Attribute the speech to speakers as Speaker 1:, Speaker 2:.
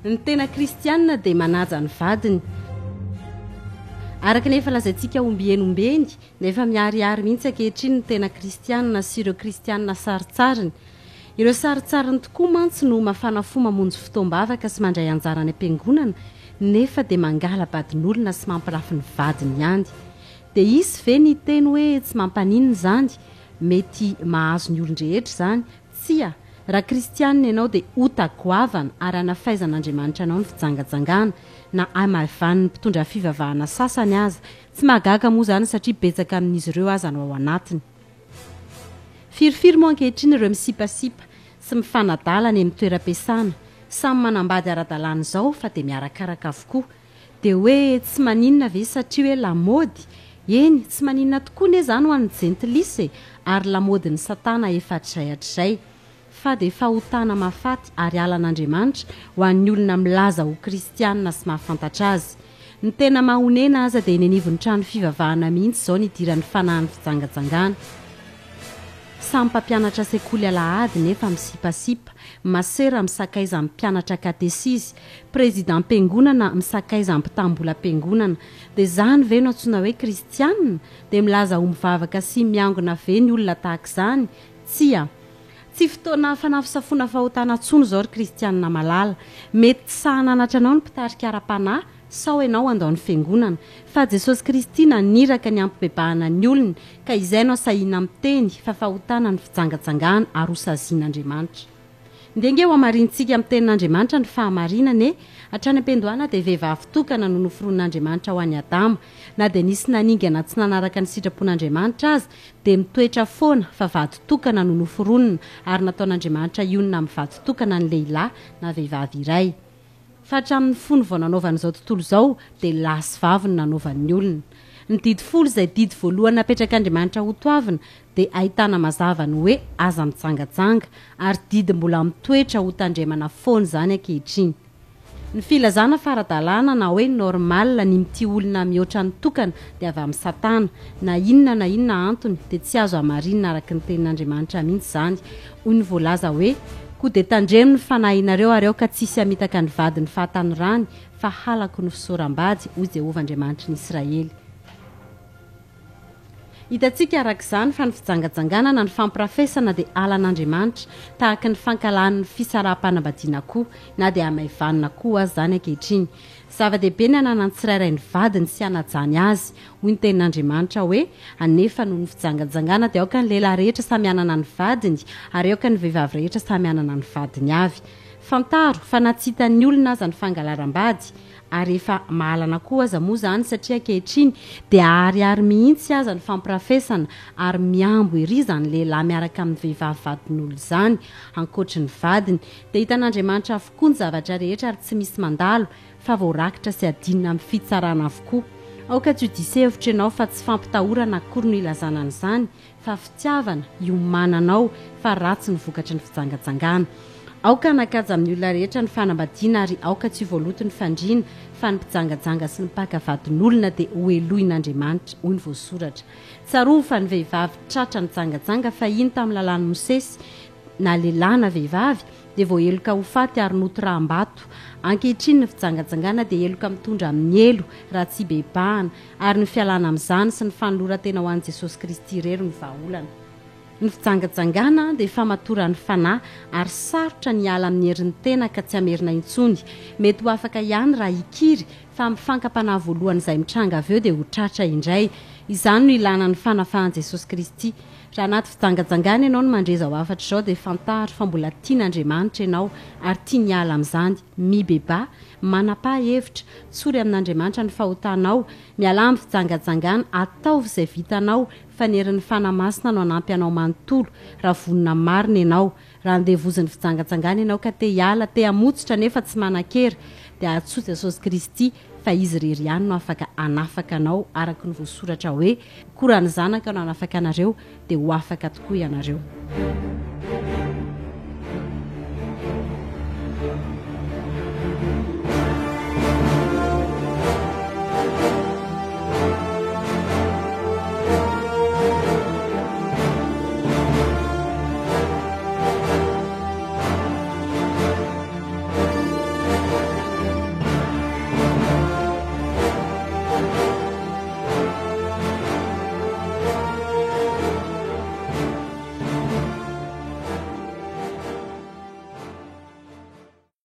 Speaker 1: ny tena kristianina dia manaja ny vadiny. Araka nefa lazaintsika ombienymbeny nefa miariary mihitsy ankehitriny ny tena kristianina sy ireo kristianina saritsariny. Ireo saritsariny tokoa mantsy no mafana fo mamonjy fotoam-bavaka sy mandray anjara any am-piangonana nefa dia mangala badin'olona sy mampirafy ny vadiny ihany. Dia isy ve ny teny hoe tsy mampaninina izany? Mety mahazo ny olon-drehetra izany? Tsia, raha kristianina ianao dia ota-goavana ary anafaizan'Andriamanitra anao ny fijangajangana na amavan'ny mpitondra fivavahana sasany aza. Tsy mahagaga moa izany satria betsaka amin'izy ireo aza no ao anatiny. Firifiry moa ankehitriny ireo misipasipa sy mifanadala ny amin'ny toeram-piasana. Samy manambady ara-dalàna izao fa dia miarakaraka avokoa. Dia hoe tsy maninona ve satria hoe lamody? Eny, tsy maninona tokoa ne izany ho an'ny jentilisa ary lamodin'ny satana efa hatrizay. Fa dia fahotana mahafaty ary alan'Andriamanitra ho an'ny olona milaza ho kristianina sy mahafantatra azy. Ny tena mahonena aza dia ny anivon'ny trano fivavahana mihitsy izao ny idiran'ny fanahin'ny fijangajangana. Samy mpampianatra sekoly alahady nefa misipasipa, masera misakaiza mpianatra katesisy, prezidantem-piangonana misakaiza mpitambolam-piangonana. Dia izany ve no antsoina hoe kristianina? Dia milaza ho mivavaka sy miangona ve ny olona tahaka izany? Tsia. Tsy fotoana fanafisafoana fahotana tsono izao ry kristianina malala. Mety tsy sahananatra anao ny mpitarika ara-panahy sao ianao andao ny fiangonana. Fa Jesosy Kristy naniraka ny ampibebahana ny olona ka izay no sahiana miteny fa fahotana ny fijangajangana ary hosazian'Andriamanitra. Ndenge ho amarintsika amin'ny tenin'Andriamanitra ny fahamarinana hatrany am-piandohana dia vehivavy tokana no noforonin'Andriamanitra ho an'i Adama. Na dia nisy naningana tsy nanaraka ny sitrapon'Andriamanitra azy dia mitoetra foana fa vady tokana no noforonina ary nataon'Andriamanitra ionina amin'ny vady tokana ny lehilahy na vehivavy iray. Fa hatramin'ny fony vao nanaovan'izao tontolo izao dia lahy sy vavy no nanaovan'ny olona. Ny didy folo izay didy voalohany napetrak'Andriamanitra ho toavina dia ahitana mazava ny hoe aza mijangajanga ary didy mbola mitoetra ho tandremana foana izany ankehitriny. Ny filazana faradalàna na hoe normal ny mity olona mihoatra ny tokana dia avy amin'ny satana. Na inona antony dia tsy azo hamarinina araka ny tenin'Andriamanitra mihitsy izany. Hoy ny voalaza hoe koa dia tandremo ny fanahinareo ary ao ka tsisy hamitaka ny vadiny fahatanorany fa halako ny fisoram-bady hoy Jehovah Andriamanitra ny Israely. Hitantsika araka izany fa ny fijangajangana na ny fampirafesana dia alan'Andriamanitra tahaka ny fankalan'ny fisaraha-panambadiana koa na dia hamaivanina koa azy izany ankehitriny. Zava-dehibe ny hananany tsirairay ny vadiny sy hanajany azy. Hoy ny tenin'Andriamanitra hoe anefa noho ny fijangajangana dia aoka ny lehilahy rehetra samy hanana ny vadiny ary aoka ny vehivavy rehetra samy hanana ny vadiny avy. Fantaro fa natsitan'ny olona aza ny fangalaram-bady ary efa mahalana koa aza moa izany satria ankehitriny dia ariary mihitsy aza ny fampirafesana ary miambo ery izany lehilahy miaraka amin'ny vehivavy vadin'olona izany ankoatry ny vadiny. Dia hitan'Andriamanitra avokoa ny zavatra rehetra ary tsy misy mandalo fa voarakitra sy adinina amin'ny fitsarana avokoa. Aoka tsy ho disy hevitra ianao fa tsy fampitahorana akory no ilazana an'izany fa fitiavana iomananao fa ratsy ny vokatry ny fijangajangana. Aoka nakaja amin'ny olona rehetra ny fanambadiana ary aoka tsy voaloto ny fandriana fa ny mpijangajanga sy ny mpaka vadin'olona dia hoelohin'Andriamanitra hoy ny voasoratra. Tsaroa fa ny vehivavy tratra ny jangajanga fa iny tamin'ny lalàn'ny Mosesy na lehilahy na vehivavy dia voaheloka ho faty ary notoram-bato. Ankehitriny ny fijangajangana dia heloka mitondra amin'ny elo raha tsy bebahana ary ny fialana amin'izany sy ny fanoloran-tena ho an'i Jesosy Kristy irery ny vahaolana. Ny fijangajangana dia famatoran'ny fanahy ary sarotra ny ala amin'ny herin'ny tena ka tsy amerina intsony. Mety ho afaka ihany raha ikiry fa mifankam-panahy voalohany izay mitranga avy eo dia ho tratra indray. Izany no ilana ny fanafahan'i Jesosy Kristy. Raha anaty fijangajangana ianao no mandreza ho afatra izao dia fantaro fa mbola tian'Andriamanitra ianao ary tia ny ala amin'izany. Mibeba, manapa-hevitra, tsory amin'Andriamanitra ny fahotanao, miala amin'ny fijangajangana, ataovy izay vitanao fa ny herin'ny fanahy masina no hanampy anao manontolo raha vonona marina ianao. Raha andevozin'ny fijangajangana ianao ka te hiala, te hamotsotra nefa tsy manan-kera dia atsoa Jesosy Kristy fa izy irery ihany no afaka hanafaka anao araka ny voasoratra hoe koa raha ny zanaka no hanafaka anareo dia ho afaka tokoa ianareo.